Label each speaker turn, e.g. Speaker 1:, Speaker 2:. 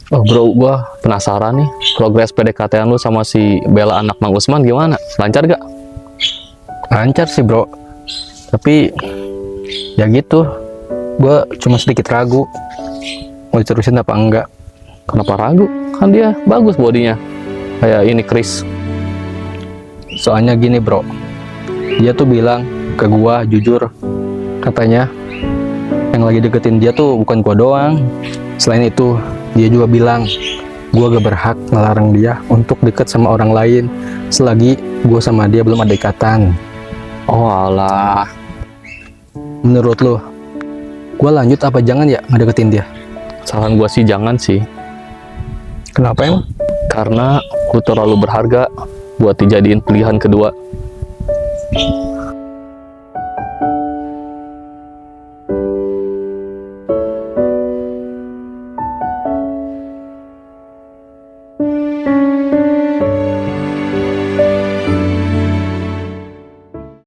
Speaker 1: Oh bro, gua penasaran nih, progres PDKT-an lu sama si Bella anak Mang Usman gimana? Lancar gak?
Speaker 2: Lancar sih bro, tapi ya gitu, gue cuma sedikit ragu mau diterusin apa enggak.
Speaker 1: Kenapa ragu? Kan dia bagus bodinya. Kayak ini Chris.
Speaker 2: Soalnya gini bro, dia tuh bilang ke gua jujur, katanya yang lagi deketin dia tuh bukan gua doang. Selain itu, dia juga bilang gua gak berhak ngelarang dia untuk deket sama orang lain selagi gua sama dia belum ada ikatan.
Speaker 1: Oh alah,
Speaker 2: Menurut lo, gua lanjut apa jangan ya ngedeketin dia?
Speaker 1: saran gua sih jangan sih.
Speaker 2: Kenapa emang?
Speaker 1: Karena lu terlalu berharga buat dijadiin pilihan kedua.